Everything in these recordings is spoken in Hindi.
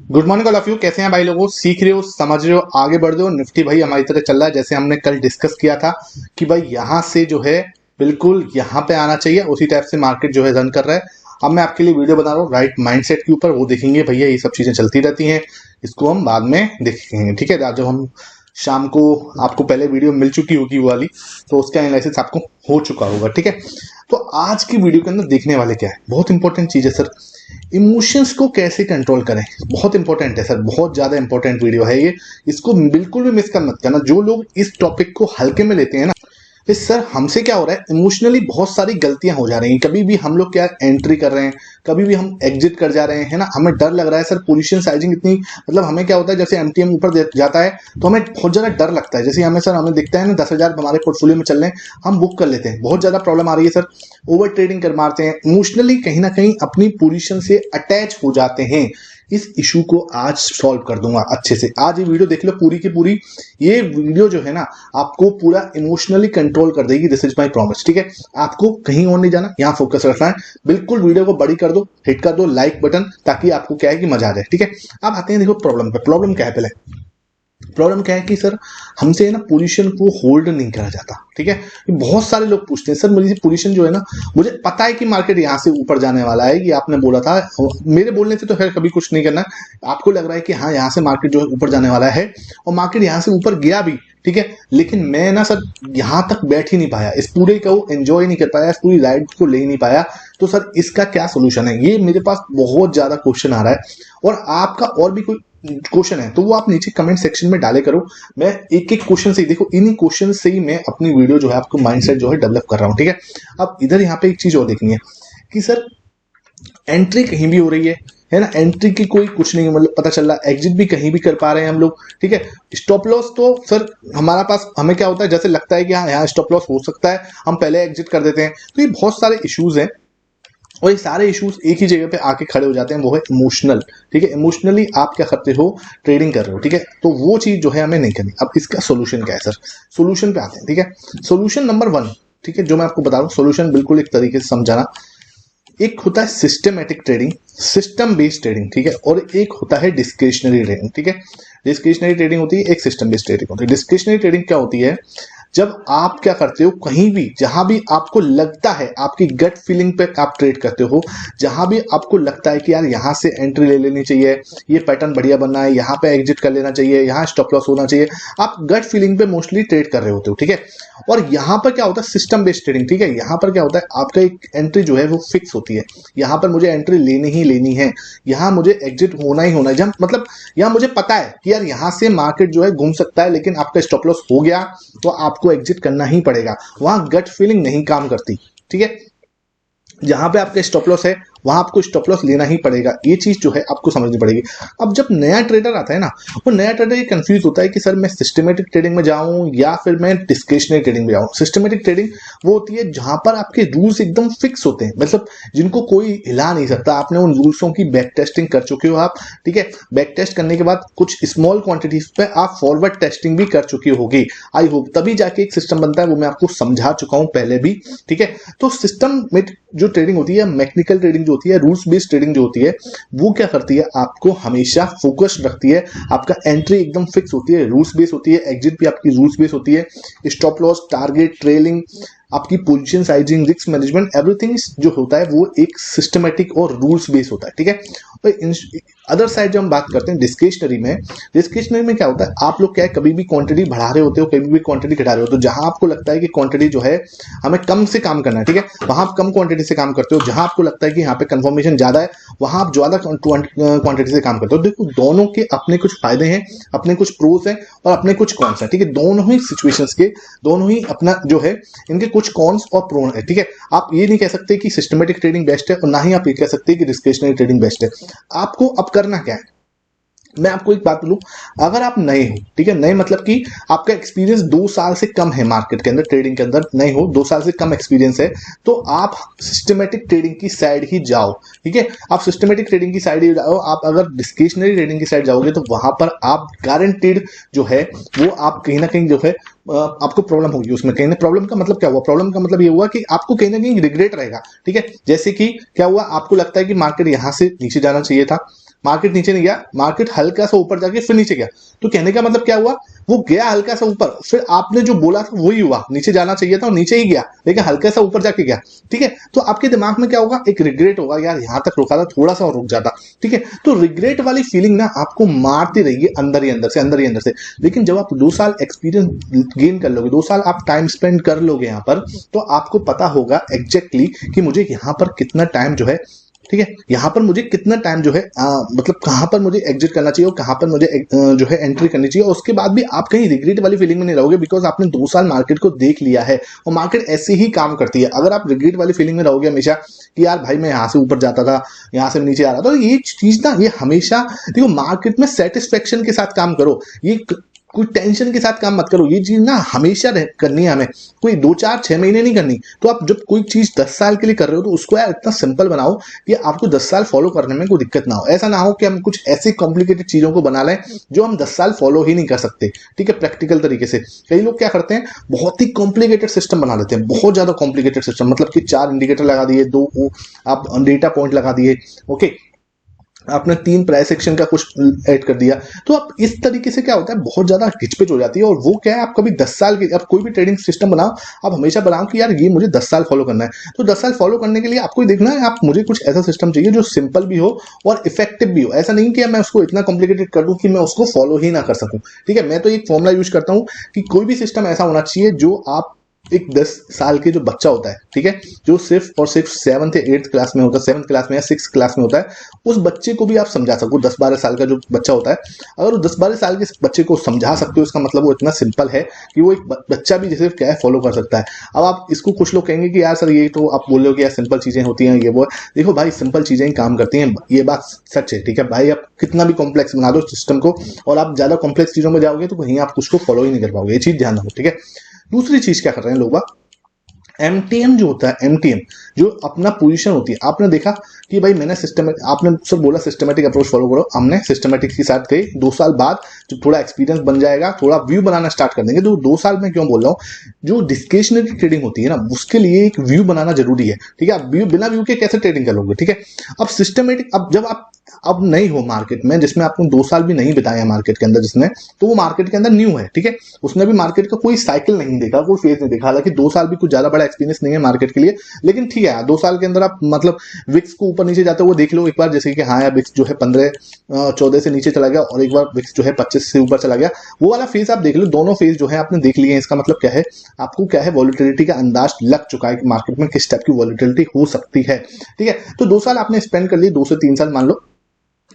Good morning all of you. कैसे हैं भाई लोगों? सीख रहे हो, समझ रहे हो, आगे बढ़ रहे हो? निफ्टी भाई हमारी तरह चल रहा है जैसे हमने कल डिस्कस किया था कि भाई यहाँ से जो है बिल्कुल यहाँ पे आना चाहिए, उसी टाइप से मार्केट जो है रन कर रहा है। अब मैं आपके लिए वीडियो बना रहा हूँ राइट माइंडसेट के ऊपर, वो देखेंगे भैया, ये सब चीजें चलती रहती हैं, इसको हम बाद में देखेंगे। ठीक है, जब हम शाम को, आपको पहले वीडियो मिल चुकी होगी वो वाली, तो उसका एनालिसिस आपको हो चुका होगा। ठीक है, तो आज की वीडियो के अंदर देखने वाले क्या है, बहुत इंपॉर्टेंट चीज है सर। इमोशंस को कैसे कंट्रोल करें, बहुत इंपॉर्टेंट है सर, बहुत ज्यादा इंपॉर्टेंट वीडियो है ये। इसको बिल्कुल भी मिस कर मत करना। जो लोग इस टॉपिक को हल्के में लेते हैं ना, कि सर हमसे क्या हो रहा है, इमोशनली बहुत सारी गलतियां हो जा रही हैं। कभी भी हम लोग क्या एंट्री कर रहे हैं, कभी भी हम एग्जिट कर जा रहे हैं, है ना। हमें डर लग रहा है सर, पोजीशन साइजिंग इतनी, मतलब हमें क्या होता है, जैसे एमटीएम ऊपर जाता है तो हमें बहुत ज्यादा डर लगता है। जैसे हमें सर, हमें दिखता है ना 10,000 हमारे पोर्टफोलियो में चल रहे हैं, हम बुक कर लेते हैं, बहुत ज्यादा प्रॉब्लम आ रही है सर। ओवर ट्रेडिंग कर मारते हैं, इमोशनली कहीं ना कहीं अपनी पोजीशन से अटैच हो जाते हैं। इस इशू को आज सॉल्व कर दूंगा अच्छे से। आज ये वीडियो देख लो पूरी की पूरी। ये वीडियो जो है ना, आपको पूरा इमोशनली कंट्रोल कर देगी, दिस इज माय प्रॉमिस। ठीक है, आपको कहीं और नहीं जाना, यहाँ फोकस रखना है। बिल्कुल वीडियो को बड़ी कर दो, हिट कर दो लाइक बटन, ताकि आपको क्या है कि मजा आ जाए। ठीक है, अब आते हैं देखो प्रॉब्लम पे। प्रॉब्लम क्या है पहले? प्रॉब्लम क्या है कि सर हमसे ना पोजीशन को होल्ड नहीं करा जाता। ठीक है, बहुत सारे लोग पूछते हैं सर मुझे पोजीशन जो है ना, मुझे पता है कि मार्केट यहाँ से ऊपर जाने वाला है, ये आपने बोला था, मेरे बोलने से तो खैर कभी कुछ नहीं करना है। आपको लग रहा है कि हाँ यहाँ से मार्केट जो है ऊपर जाने वाला है, और मार्केट यहाँ से ऊपर गया भी। ठीक है, लेकिन मैं ना सर यहाँ तक बैठ ही नहीं पाया, इस पूरे को एंजॉय नहीं कर पाया, इस पूरी राइड को ले नहीं पाया। तो सर इसका क्या सोल्यूशन है, ये मेरे पास बहुत ज्यादा क्वेश्चन आ रहा है। और आपका और भी कोई क्वेश्चन है तो वो आप नीचे कमेंट सेक्शन में डाले करो। मैं एक एक क्वेश्चन से ही, देखो इन्हीं क्वेश्चन से ही मैं अपनी वीडियो जो है, आपको माइंडसेट जो है डेवलप कर रहा हूँ। ठीक है, अब इधर यहाँ पे एक चीज और देखनी है कि सर एंट्री कहीं भी हो रही है ना, एंट्री की कोई कुछ नहीं, मतलब पता चल रहा, एग्जिट भी कहीं भी कर पा रहे हैं हम लोग। ठीक है, स्टॉप लॉस तो सर हमारा पास, हमें क्या होता है, जैसे लगता है कि हाँ यहाँ स्टॉप लॉस हो सकता है, हम पहले एग्जिट कर देते हैं। तो ये बहुत सारे इश्यूज हैं, और ये सारे इश्यूज एक ही जगह पे आके खड़े हो जाते हैं, वो है इमोशनल। ठीक है, इमोशनली आप क्या करते हो, ट्रेडिंग कर रहे हो। ठीक है, तो वो चीज जो है हमें नहीं करनी। अब इसका सोल्यूशन क्या है सर? सोल्यूशन पे आते हैं। ठीक है, सोल्यूशन नंबर 1, ठीक है, जो मैं आपको बता रहा हूँ सोल्यूशन, बिल्कुल एक तरीके से समझाना। एक होता है systematic trading, system based trading. ठीक है, और एक होता है डिस्क्रिशनरी ट्रेडिंग। ठीक है, डिस्क्रिशनरी ट्रेडिंग होती है, एक सिस्टम बेस्ड ट्रेडिंग होती है। डिस्क्रिशनरी ट्रेडिंग क्या होती है? जब आप क्या करते हो, कहीं भी जहां भी आपको लगता है, आपकी गट फीलिंग पे आप ट्रेड करते हो, जहां भी आपको लगता है कि यार यहां से एंट्री ले लेनी चाहिए, ये पैटर्न बढ़िया बनना है, यहां पे एग्जिट कर लेना चाहिए, यहां स्टॉप लॉस होना चाहिए, आप गट फीलिंग पे मोस्टली ट्रेड कर रहे होते हो। ठीक है, और यहां पर क्या होता है, सिस्टम बेस्ड ट्रेडिंग। ठीक है, यहां पर क्या होता है, आपका एक एंट्री जो है वो फिक्स होती है, यहां पर मुझे एंट्री लेनी ही लेनी है, यहां मुझे एग्जिट होना ही होना है। जब मतलब यहां मुझे पता है कि यार यहां से मार्केट जो है घूम सकता है, लेकिन आपका स्टॉप लॉस हो गया तो आपको एग्जिट करना ही पड़ेगा, वहां गट फीलिंग नहीं काम करती। ठीक है, जहां पे आपका स्टॉप लॉस है वहां आपको स्टॉप लॉस लेना ही पड़ेगा, ये चीज जो है आपको समझनी पड़ेगी। अब जब नया ट्रेडर आता है ना, वो नया ट्रेडर ये कंफ्यूज होता है कि सर मैं सिस्टमेटिक ट्रेडिंग में जाऊं या फिर मैं डिस्क्रिशनरी ट्रेडिंग में जाऊं। सिस्टमेटिक ट्रेडिंग वो होती है जहां पर आपके रूल्स एकदम फिक्स होते हैं, मतलब जिनको कोई हिला नहीं सकता। आपने उन रूल्सों की बैक टेस्टिंग कर चुके हो आप। ठीक है, बैक टेस्ट करने के बाद कुछ स्मॉल क्वांटिटीज पे आप फॉरवर्ड टेस्टिंग भी कर चुके होगी, आई होप, तभी जाके एक सिस्टम बनता है। वो मैं आपको समझा चुका हूं पहले भी। ठीक है, तो सिस्टम में जो ट्रेडिंग होती है, मैकेनिकल ट्रेडिंग जो होती है, रूल्स बेस्ड ट्रेडिंग जो होती है, वो क्या करती है, आपको हमेशा फोकस रखती है। आपका एंट्री एकदम फिक्स होती है, रूल्स बेस्ड होती है, एग्जिट भी आपकी रूल्स बेस्ड होती है, स्टॉप लॉस, टारगेट, ट्रेलिंग, आपकी position sizing, risk management, everything जो होता है वो एक सिस्टमेटिक और रूल्स बेस्ड होता है। ठीक है, तो अदर साइड जब हम बात करते हैं डिस्क्रिशनरी में, डिस्क्रिशनरी में क्या होता है, आप लोग क्या है, कभी भी क्वांटिटी बढ़ा रहे होते हो, कभी भी क्वांटिटी घटा रहे हो, तो जहां आपको लगता है कि क्वांटिटी जो है हमें कम से काम करना है, ठीक है, वहां आप कम क्वांटिटी से काम करते हो। जहां आपको लगता है कि यहाँ पे कंफर्मेशन ज्यादा है, वहां आप ज्यादा क्वांटिटी से काम करते हो। देखो दोनों के अपने कुछ फायदे हैं, अपने कुछ प्रोस हैं, और अपने कुछ कॉन्स हैं। ठीक है, दोनों ही सिचुएशंस के, दोनों ही अपना जो है, इनके कुछ कॉन्स और प्रो है। ठीक है, आप ये नहीं कह सकते कि सिस्टमेटिक ट्रेडिंग बेस्ट है, और ना ही आप ये कह सकते कि डिस्क्रिशनरी ट्रेडिंग बेस्ट है। आपको अब करना क्या है, मैं आपको एक बात बोलूं, अगर आप नए हो, ठीक है, नए मतलब कि आपका एक्सपीरियंस 2 साल से कम है मार्केट के अंदर, ट्रेडिंग के अंदर नए हो, 2 साल से कम एक्सपीरियंस है, तो आप सिस्टमेटिक ट्रेडिंग की साइड ही जाओ। ठीक है, आप सिस्टमेटिक ट्रेडिंग की साइड ही जाओ। आप अगर डिस्क्रिशनरी ट्रेडिंग की साइड जाओगे तो वहां पर आप गारंटीड जो है वो आप कहीं ना कहीं जो है आपको प्रॉब्लम होगी उसमें। कहीं ना, प्रॉब्लम का मतलब क्या हुआ, प्रॉब्लम का मतलब ये हुआ कि आपको कहीं ना कहीं रिग्रेट रहेगा। ठीक है, जैसे कि क्या हुआ, आपको लगता है कि मार्केट यहां से नीचे जाना चाहिए था, मार्केट नीचे नहीं गया, मार्केट हल्का सा ऊपर जाके फिर नीचे गया। तो कहने का मतलब क्या हुआ, वो गया हल्का सा ऊपर, फिर आपने जो बोला था वही हुआ, नीचे जाना चाहिए था और नीचे ही गया, लेकिन हल्का सा ऊपर जाके गया। ठीक है, तो आपके दिमाग में क्या होगा, एक रिग्रेट होगा, यार यहां तक रुका था, थोड़ा सा और रुक जाता। ठीक है, तो रिग्रेट वाली फीलिंग ना आपको मारती रहेगी अंदर ही अंदर से, अंदर ही अंदर से। लेकिन जब आप 2 साल एक्सपीरियंस गेन कर लोगे, 2 साल आप टाइम स्पेंड कर लोगे यहाँ पर, तो आपको पता होगा एग्जैक्टली कि मुझे यहाँ पर कितना टाइम जो है, ठीक है, यहाँ पर मुझे कितना टाइम जो है मतलब कहाँ पर मुझे एग्जिट करना चाहिए और कहाँ पर मुझे जो है एंट्री करनी चाहिए। और उसके बाद भी आप कहीं रिग्रेट वाली फीलिंग में नहीं रहोगे, बिकॉज आपने 2 साल मार्केट को देख लिया है और मार्केट ऐसे ही काम करती है। अगर आप रिग्रेट वाली फीलिंग में रहोगे हमेशा कि यार भाई मैं यहाँ से ऊपर जाता था, यहाँ से नीचे आ रहा था, तो ये चीज ना, ये हमेशा देखो मार्केट में सेटिस्फेक्शन के साथ काम करो, ये कोई टेंशन के साथ काम मत करो। ये चीज ना हमेशा करनी है हमें, कोई 2 4 6 महीने नहीं करनी। तो आप जब कोई चीज 10 साल के लिए कर रहे हो तो उसको यार इतना सिंपल बनाओ कि आपको 10 साल फॉलो करने में कोई दिक्कत ना हो। ऐसा ना हो कि हम कुछ ऐसी कॉम्प्लिकेटेड चीजों को बना लें जो हम 10 साल फॉलो ही नहीं कर सकते। ठीक है, प्रैक्टिकल तरीके से कई लोग क्या करते हैं, बहुत ही कॉम्प्लिकेटेड सिस्टम बना लेते हैं, बहुत ज्यादा कॉम्प्लिकेटेड सिस्टम, मतलब कि 4 इंडिकेटर लगा दिए, 2 आप डेटा पॉइंट लगा दिए, ओके, आपने 3 प्राइस सेक्शन का कुछ ऐड कर दिया। तो आप इस तरीके से क्या होता है, बहुत ज्यादा खिचपिच हो जाती है। और वो क्या है, आप कभी 10 साल के, आप कोई भी ट्रेडिंग सिस्टम बनाओ, आप हमेशा बनाओ कि यार ये मुझे 10 साल फॉलो करना है। तो 10 साल फॉलो करने के लिए आपको ही देखना है, आप मुझे कुछ ऐसा सिस्टम चाहिए जो सिंपल भी हो और इफेक्टिव भी हो। ऐसा नहीं कि मैं उसको इतना कॉम्प्लिकेटेड कर दूं कि मैं उसको फॉलो ही ना कर सकूं। ठीक है, मैं तो एक फॉर्मुला यूज करता हूं कि कोई भी सिस्टम ऐसा होना चाहिए जो आप एक 10 साल के जो बच्चा होता है, ठीक है, जो सिर्फ और सिर्फ 7th या 8th क्लास में होता है, 7th क्लास में या 6th क्लास में होता है, उस बच्चे को भी आप समझा सको। 10 12 साल का जो बच्चा होता है, अगर वो 10 12 साल के बच्चे को समझा सकते हो, इसका मतलब वो इतना सिंपल है कि वो एक बच्चा भी जैसे क्या है फॉलो कर सकता है। अब आप इसको, कुछ लोग कहेंगे कि यार सर ये तो आप बोल रहे हो कि यार सिंपल चीजें होती हैं, ये वो देखो भाई, सिंपल चीजें ही काम करती हैं, ये बात सच है। ठीक है भाई, आप कितना भी कॉम्प्लेक्स बना दो सिस्टम को और आप ज्यादा कॉम्प्लेक्स चीजों में जाओगे तो कहीं आप उसको फॉलो ही नहीं कर पाओगे, ये चीज ध्यान रखो। ठीक है, दूसरी चीज क्या कर रहे हैं लोग, एमटीएम जो होता है, एमटीएम जो अपना पोजीशन होती है, आपने देखा कि भाई मैंने सिस्टमेटिक, आपने सब बोला सिस्टमेटिक अप्रोच फॉलो करो, हमने सिस्टमेटिक के साथ गए। 2 साल बाद जब थोड़ा एक्सपीरियंस बन जाएगा, थोड़ा व्यू बनाना स्टार्ट कर देंगे। तो 2 साल में क्यों बोल रहा हूँ, जो डिस्क्रिशनरी ट्रेडिंग होती है ना, उसके लिए एक व्यू बनाना जरूरी है। ठीक है, आप व्यू, बिना व्यू के कैसे ट्रेडिंग कर लोगे। ठीक है, अब सिस्टमेटिक, अब जब आप अब नहीं हो मार्केट में, जिसमें आपको 2 साल भी नहीं बिताया मार्केट के अंदर, जिसने, तो वो मार्केट के अंदर न्यू है। ठीक है, उसने भी मार्केट का कोई साइकिल नहीं देखा, कोई फेज नहीं देखा। हालांकि 2 साल भी कुछ ज्यादा बड़ा एक्सपीरियंस नहीं है मार्केट के लिए, लेकिन ठीक है, 2 साल के अंदर आप मतलब विक्स को ऊपर नीचे जाते हुए देख लो एक बार, जैसे कि हाँ यार विक्स जो है 15 14 से नीचे चला गया और एक बार विक्स जो है 25 से ऊपर चला गया, वो वाला फेज आप देख लो। दोनों फेज जो है आपने देख लिए हैं, इसका मतलब क्या है, आपको क्या है, वॉलिटिलिटी का अंदाज लग चुका है कि मार्केट में किस टाइप की वॉलिटिलिटी हो सकती है। ठीक है, तो 2 साल आपने स्पेंड कर लिए, 2 से 3 साल मान लो।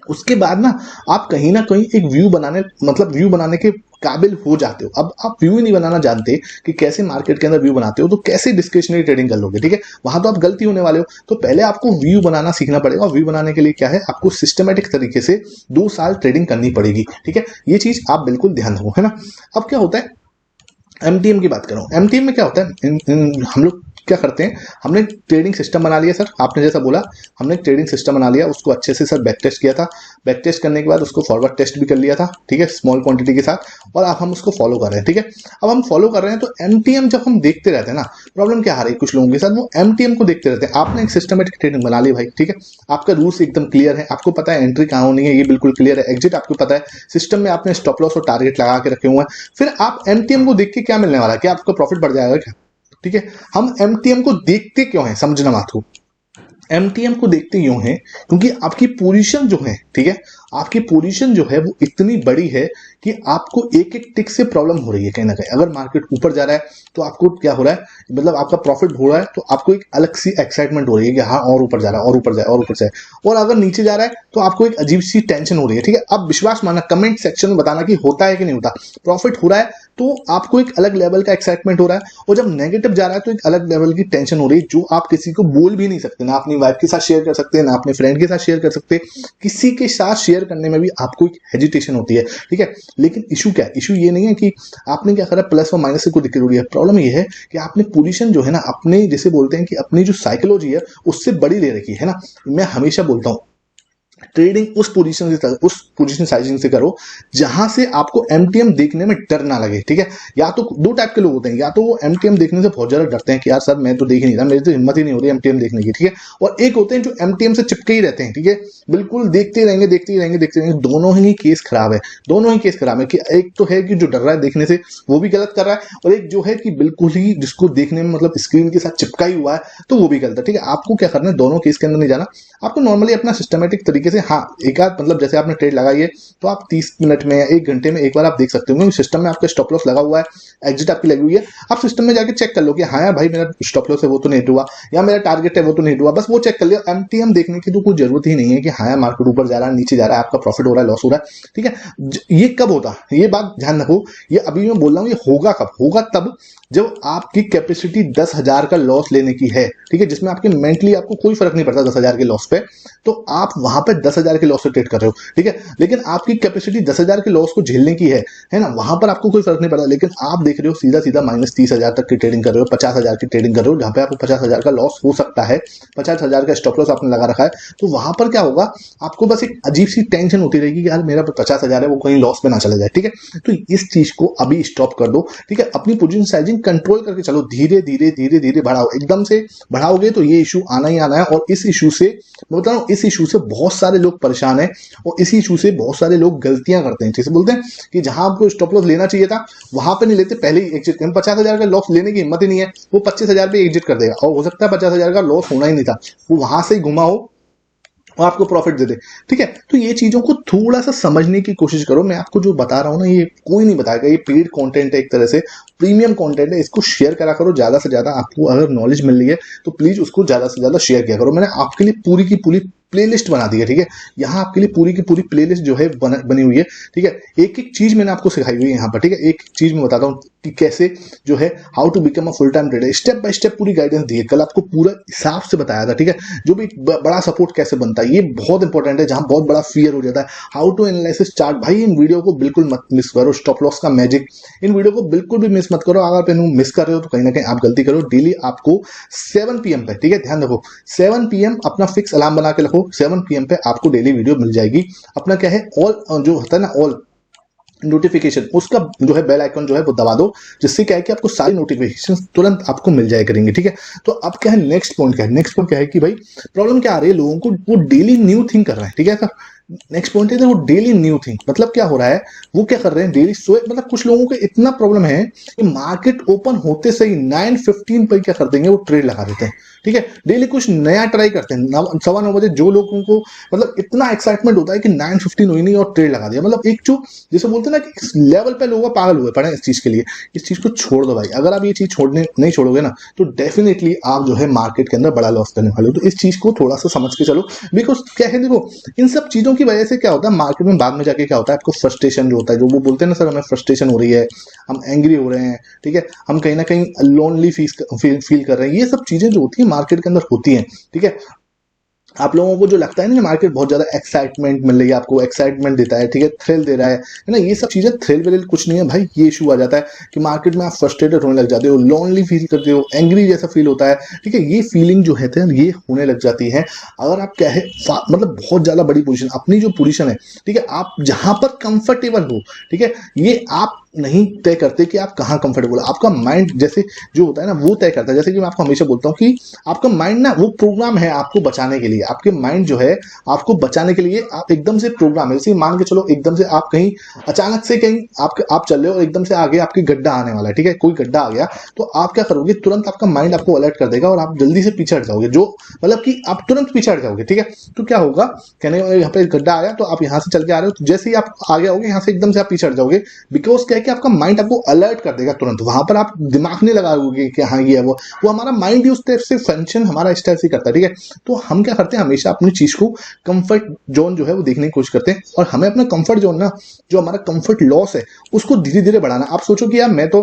उसके बाद ना आप कहीं ना कहीं एक व्यू बनाने, मतलब व्यू बनाने के काबिल हो जाते हो। अब आप व्यू ही नहीं बनाना जानते कि कैसे मार्केट के अंदर व्यू बनाते हो, तो कैसे डिस्क्रिशनरी ट्रेडिंग कर लोगे। ठीक है, वहां तो आप गलती होने वाले हो। तो पहले आपको व्यू बनाना सीखना पड़ेगा, और व्यू बनाने के लिए क्या है, आपको सिस्टमेटिक तरीके से 2 साल ट्रेडिंग करनी पड़ेगी। ठीक है, ये चीज आप बिल्कुल ध्यान रखो, है ना। अब क्या होता है, एमटीएम की बात करूं, एमटीएम में क्या होता है, हम लोग क्या करते हैं, हमने ट्रेडिंग सिस्टम बना लिया सर, आपने जैसा बोला, हमने ट्रेडिंग सिस्टम बना लिया, उसको अच्छे से सर बैक टेस्ट किया था। बैक टेस्ट करने के बाद उसको फॉरवर्ड टेस्ट भी कर लिया था, ठीक है, स्मॉल क्वांटिटी के साथ, और अब हम उसको फॉलो कर रहे हैं। ठीक है, अब हम फॉलो कर रहे हैं तो एमटीएम जब हम देखते रहते हैं ना, प्रॉब्लम क्या आ रही है कुछ लोगों के साथ, वो एमटीएम को देखते रहते हैं। आपने एक सिस्टमेटिक ट्रेडिंग बना ली भाई, ठीक है, आपका रूल्स एकदम क्लियर है, आपको पता है एंट्री कहाँ होनी है, ये बिल्कुल क्लियर है, एग्जिट आपको पता है, सिस्टम में आपने स्टॉप लॉस और टारगेट लगा के रखे हुए हैं। फिर आप एमटीएम को देख के क्या मिलने वाला है, क्या आपका प्रॉफिट बढ़ जाएगा क्या। ठीक है, हम एमटीएम को देखते क्यों है, समझना बात को, एमटीएम को देखते यूं है क्योंकि आपकी पोजीशन जो है, ठीक है, आपकी पोजीशन जो है वो इतनी बड़ी है कि आपको एक एक टिक से प्रॉब्लम हो रही है कहीं ना कहीं। अगर मार्केट ऊपर जा रहा है तो आपको क्या हो रहा है, मतलब आपका प्रॉफिट हो रहा है, तो आपको एक अलग सी एक्साइटमेंट हो रही है कि हाँ और ऊपर जा रहा है, और ऊपर जाए, और ऊपर जाए। और अगर नीचे जा रहा है तो आपको एक अजीब सी टेंशन हो रही है। ठीक है, अब विश्वास मानना, कमेंट सेक्शन में बताना कि होता है कि नहीं होता। प्रॉफिट हो रहा है तो आपको एक अलग लेवल का एक्साइटमेंट हो रहा है, और जब नेगेटिव जा रहा है तो एक अलग लेवल की टेंशन हो रही है, जो आप किसी को बोल भी नहीं सकते, ना अपनी वाइफ के साथ शेयर कर सकते, ना अपने फ्रेंड के साथ शेयर कर सकते, किसी के साथ शेयर करने में भी आपको एक हेजिटेशन होती है। ठीक है, लेकिन इशू क्या है, इशू ये नहीं है कि आपने क्या करा, प्लस और माइनस से कोई दिक्कत हो रही है। प्रॉब्लम ये है कि आपने पोजीशन जो है ना, अपने जैसे बोलते हैं कि अपनी जो साइकोलॉजी है उससे बड़ी ले रखी है ना। मैं हमेशा बोलता हूँ ट्रेडिंग उस पोजीशन साइजिंग से करो जहां से आपको एमटीएम देखने में डर ना लगे, ठीक है। या तो दो टाइप के लोग होते हैं, या तो वो एमटीएम देखने से बहुत ज्यादा डरते हैं कि यार सर मैं तो देख ही नहीं रहा, मेरी तो हिम्मत ही नहीं हो रही एमटीएम देखने की, ठीक है। और एक होते हैं जो एमटीएम से चिपके ही रहते हैं, ठीक है, बिल्कुल देखते रहेंगे देखते ही रहेंगे देखते रहेंगे। दोनों ही केस खराब है, दोनों ही केस खराब है कि एक तो है कि जो डर रहा है देखने से वो भी गलत कर रहा है, और एक जो है कि बिल्कुल ही जिसको देखने में मतलब स्क्रीन के साथ चिपका ही हुआ है तो वो भी गलत है, ठीक है। आपको क्या करना है, दोनों केस के अंदर नहीं जाना, आपको नॉर्मली अपना सिस्टमेटिक तरीके से, हाँ एक आध मतलब जैसे आपने ट्रेड लगाई है तो आप 30 मिनट में या 1 घंटे में एक बार आप देख सकते हो, सिस्टम में आपका स्टॉप लॉस लगा हुआ है, एग्जिट आपकी लगी हुई है, आप सिस्टम में जाके चेक कर लो कि हाँ यार भाई मेरा स्टॉप लॉस है वो तो नहीं हुआ, या मेरा टारगेट है वो तो नहीं हुआ, बस वो चेक कर लिया। एमटीएम देखने की तो कोई जरूरत ही नहीं है कि हाँ यार मार्केट ऊपर जा रहा है नीचे जा रहा है, आपका प्रॉफिट हो रहा है लॉस हो रहा है, ठीक है। ये कब होता है, ये बात ध्यान रखो, ये अभी मैं बोल रहा हूँ, ये होगा कब, होगा तब जब आपकी कैपेसिटी 10,000 का लॉस लेने की है, ठीक है, जिसमें आपके मेंटली आपको कोई फर्क नहीं पड़ता 10,000 के लॉस पे, तो आप वहां पे 10,000 के लॉस से ट्रेड कर रहे हो, ठीक है। लेकिन आपकी कैपेसिटी 10,000 के लॉस को झेलने की है ना, वहां पर आपको कोई फर्क नहीं पड़ता, लेकिन आप देख रहे हो सीधा सीधा -30,000 तक की ट्रेडिंग कर रहे हो, 50,000 की ट्रेडिंग कर रहे हो, जहां पे आपको 50,000 का लॉस हो सकता है, 50,000 का स्टॉप लॉस आपने लगा रखा है, तो वहां पर क्या होगा, आपको बस एक अजीब सी टेंशन होती रहेगी कि यार मेरा 50,000 है वो कहीं लॉस पे ना चला जाए, ठीक है। तो इस चीज को अभी स्टॉप कर दो, ठीक है। अपनी पोजीशन साइजिंग कंट्रोल करके चलो, धीरे धीरे धीरे धीरे बढ़ाओ, एकदम से बढ़ाओगे तो ये इशू आना ही आना है, और इस इशू से मैं बता रहा हूँ, इस इशू से बहुत सारे लोग परेशान हैं, और इस इशू से बहुत सारे लोग गलतियां करते हैं, जैसे बोलते हैं कि जहां आपको स्टॉप लॉस लेना चाहिए था वहां पे नहीं लेते, पहले ही एग्जिट, 50,000 का लॉस लेने की हिम्मत ही नहीं है, वो 25,000 पे एग्जिट कर देगा, और हो सकता है 50,000 का लॉस होना ही नहीं था, वो वहां से ही घुमा हो और आपको प्रॉफिट दे दे, ठीक है। तो ये चीजों को थोड़ा सा समझने की कोशिश करो, मैं आपको जो बता रहा हूं ना ये कोई नहीं बताएगा, ये पेड कंटेंट है, एक तरह से प्रीमियम कंटेंट है, इसको शेयर करा करो ज्यादा से ज्यादा। आपको अगर नॉलेज मिल रही है तो प्लीज उसको ज्यादा से ज्यादा शेयर किया करो। मैंने आपके लिए पूरी की पूरी प्लेलिस्ट बना दी है, ठीक है, यहाँ आपके लिए पूरी की पूरी प्लेलिस्ट जो है बनी हुई है, ठीक है। एक एक चीज मैंने आपको सिखाई हुई है यहाँ पर, ठीक है, एक चीज मैं बताता हूँ कि कैसे जो है how to become a full time trader, step by step पूरी गाइडेंस दी है, कल आपको पूरा हिसाब से बताया था, ठीक है। जो भी बड़ा सपोर्ट कैसे बनता है ये बहुत इंपॉर्टेंट है, जहां बहुत बड़ा फियर हो जाता है, हाउ टू एनालिसिस चार्ट, भाई इन वीडियो को बिल्कुल मत मिस करो, स्टॉप लॉस का मैजिक, इन वीडियो को बिल्कुल भी मिस मत करो, अगर मिस कर रहे हो तो कहीं ना कहीं आप गलती करो। डेली आपको 7 PM पे, ठीक है, ध्यान रखो 7 PM अपना फिक्स अलार्म बना के रखो, 7 PM पे आपको डेली वीडियो मिल जाएगी। अपना क्या है, ऑल जो होता है ना, ऑल नोटिफिकेशन, उसका जो है बेल आइकन जो है वो दबा दो, जिससे क्या है कि आपको सारी नोटिफिकेशन तुरंत आपको मिल जाया करेंगे, ठीक है। तो अब क्या है, नेक्स्ट पॉइंट क्या है, नेक्स्ट पॉइंट क्या है कि भाई प्रॉब्लम क्या आ रही है लोगों को, वो डेली न्यू थिंग कर रहे हैं, ठीक है सर। नेक्स्ट पॉइंट है वो डेली न्यू थिंग, मतलब क्या हो रहा है, वो क्या कर रहे हैं डेली सोए, मतलब कुछ लोगों को इतना प्रॉब्लम है कि मार्केट ओपन होते से ही 9:15 पर क्या कर देंगे, वो ट्रेड लगा देते हैं, ठीक है। डेली कुछ नया ट्राई करते हैं, 9:15 जो लोगों को मतलब इतना एक्साइटमेंट होता है कि 9:15 हुई नहीं और ट्रेड लगा दिया, मतलब एक जो जैसे बोलते हैं ना कि इस लेवल पे लोग पागल हुए पड़े इस चीज के लिए। इस चीज को छोड़ दो भाई, अगर आप ये चीज छोड़ने नहीं छोड़ोगे ना तो डेफिनेटली आप जो है मार्केट के अंदर बड़ा लॉस करने वाले हो। तो इस चीज को थोड़ा सा समझ के चलो, बिकॉज क्या है देखो, इन सब चीजों की वजह से क्या होता है मार्केट में बाद में जाके क्या होता है, आपको फ्रस्ट्रेशन जो होता है, जो वो बोलते हैं ना सर हमें फ्रस्ट्रेशन हो रही है, हम एंग्री हो रहे हैं, ठीक है, हम कहीं ना कहीं लोनली फील कर रहे हैं, ये सब चीजें जो होती है मार्केट के अंदर होती हैं, ठीक है। आप लोगों को जो लगता है ना मार्केट बहुत ज्यादा एक्साइटमेंट मिल रही है, आपको एक्साइटमेंट देता है, ठीक है, थ्रिल दे रहा है ना, ये सब चीजें थ्रिल व्रिल कुछ नहीं है भाई। ये इशू आ जाता है कि मार्केट में आप फ्रस्ट्रेटेड होने लग जाते हो, लोनली फील करते हो, एंग्री जैसा फील होता है, ठीक है। ये फीलिंग जो है ये होने लग जाती है अगर आप क्या है मतलब बहुत ज्यादा बड़ी पोजीशन, अपनी जो पोजीशन है, ठीक है, आप जहां पर कंफर्टेबल हो, ठीक है, ये आप नहीं तय करते कि आप कहाँ कंफर्टेबल हो, आपका माइंड जैसे जो होता है ना वो तय करता है। जैसे कि मैं आपको हमेशा बोलता हूँ कि आपका माइंड ना वो प्रोग्राम है आपको बचाने के लिए, आपके माइंड जो है आपको बचाने के लिए आप एकदम से प्रोग्राम है। जैसे मान के चलो एकदम से आप कहीं अचानक से कहीं आप चल रहे हो और एकदम से आगे आपकी गड्ढा आने वाला है, ठीक है, कोई गड्ढा आ गया तो आप क्या करोगे, तुरंत आपका माइंड आपको अलर्ट कर देगा और आप जल्दी से पीछे हट जाओगे, जो मतलब कि आप तुरंत पीछे हट जाओगे, ठीक है। तो क्या होगा, कहने यहाँ पे गड्ढा आया तो आप यहाँ से चल के आ रहे हो, तो जैसे ही आप आगे आओगे यहाँ से एकदम से आप पीछे हट जाओगे, बिकॉज क्या है कि आपका माइंड आपको अलर्ट कर देगा तुरंत, वहां पर आप दिमाग नहीं लगाओगे कि हाँ ये है वो हमारा माइंड ही उस टाइप से फंक्शन हमारा इस टाइप से करता है, ठीक है। तो हम क्या करते हैं हमेशा अपनी चीज को कंफर्ट जोन जो है वो देखने की कोशिश करते हैं, और हमें अपना कंफर्ट जोन ना, जो हमारा कंफर्ट लॉस है उसको धीरे धीरे बढ़ाना। आप सोचो कि यार मैं तो,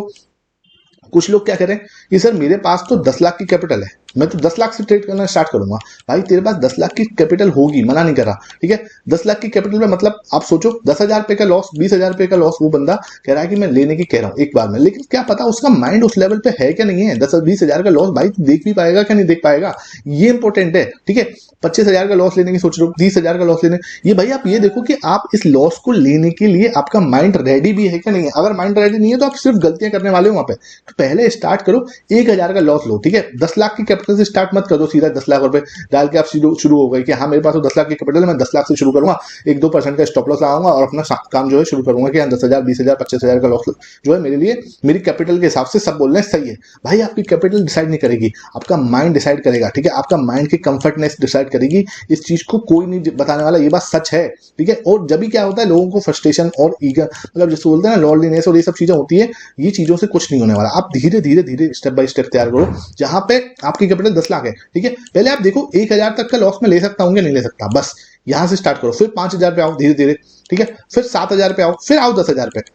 कुछ लोग क्या करें कि सर मेरे पास तो 10 लाख की कैपिटल है, मैं तो 10 लाख से ट्रेड करना स्टार्ट करूंगा। भाई तेरे पास 10 लाख की कैपिटल होगी, मना नहीं कर रहा, ठीक है। 10 लाख की कैपिटल में मतलब आप सोचो 10,000 रुपए का लॉस, 20,000 रुपए का लॉस वो बंदा कह रहा है कि मैं लेने की कह रहा हूँ एक बार में, लेकिन क्या पता उसका माइंड उस लेवल पे है क्या नहीं है। 10-20 हजार का लॉस भाई देख भी पाएगा क्या नहीं देख पाएगा, ये इंपॉर्टेंट है, ठीक है। 25,000 का लॉस लेने की सोच रहे हो, 30,000 का लॉस लेने, ये भाई आप ये देखो कि आप इस लॉस को लेने के लिए आपका माइंड रेडी भी है क्या नहीं है। अगर माइंड रेडी नहीं है तो आप सिर्फ गलतियां करने वाले हो वहां पे। तो पहले स्टार्ट करो 1,000 का लॉस लो, ठीक है। 10 लाख की कैपिटल से स्टार्ट मत करो सीधा 10 लाख रुपए डाल के आप शुरू हो गए कि हाँ मेरे पास तो 10 लाख की कैपिटल है, मैं 10 लाख से शुरू करूंगा, 1-2% का स्टॉप लॉस लगाऊंगा और अपना काम जो है शुरू करूंगा कि 10,000, 20,000, 25,000 का लॉस जो है मेरे लिए मेरी कैपिटल के हिसाब से सब बोल रहे हैं सही है। भाई आपकी कैपिटल डिसाइड नहीं करेगी, आपका माइंड डिसाइड करेगा, ठीक है। आपका माइंड की कंफर्टनेस डिसाइड करेगी, इस चीज को कोई नहीं बताने वाला, ये बात सच है, ठीक है। और जब भी क्या होता है लोगों को फ्रस्ट्रेशन और ईगर मतलब जिसको बोलते हैं ना लॉन्लीनेस और ये सब चीजें होती है, ये चीजों से कुछ नहीं होने वाला। आप धीरे धीरे धीरे स्टेप बाय स्टेप तैयार करो। जहां पे आपकी कैपिटल 10 लाख है, ठीक है, पहले आप देखो 1,000 तक का लॉस में ले सकता हूँ या नहीं ले सकता, बस यहां से स्टार्ट करो। फिर 5,000 पे आओ धीरे धीरे, ठीक है, फिर 7,000 पे आओ, फिर आओ 10,000 पे।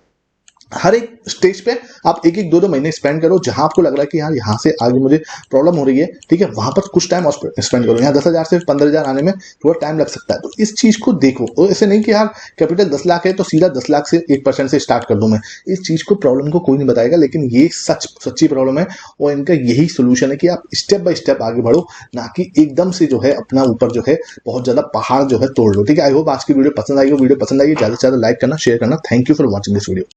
हर एक स्टेज पे आप 1-1, 2-2 महीने स्पेंड करो, जहां आपको लग रहा है कि यार यहाँ से आगे मुझे प्रॉब्लम हो रही है, ठीक है, वहां पर कुछ टाइम स्पेंड करो। यहाँ 10,000 से 15,000 आने में थोड़ा टाइम लग सकता है, तो इस चीज को देखो। और ऐसे नहीं कि यार कैपिटल 10 लाख है तो सीधा 10 लाख से 1% से स्टार्ट कर दूं मैं, इस चीज को प्रॉब्लम को कोई नहीं बताएगा, लेकिन ये सच्ची प्रॉब्लम है और इनका यही सोल्यूशन है कि आप स्टेप बाय स्टेप आगे बढ़ो, ना कि एकदम से जो है अपना ऊपर जो है बहुत ज्यादा पहाड़ जो है तोड़ लो, ठीक है। आई होप आज की वीडियो पसंद आई हो, वीडियो पसंद आई ज्यादा से ज्यादा लाइक करना, शेयर करना। Thank you for watching this video.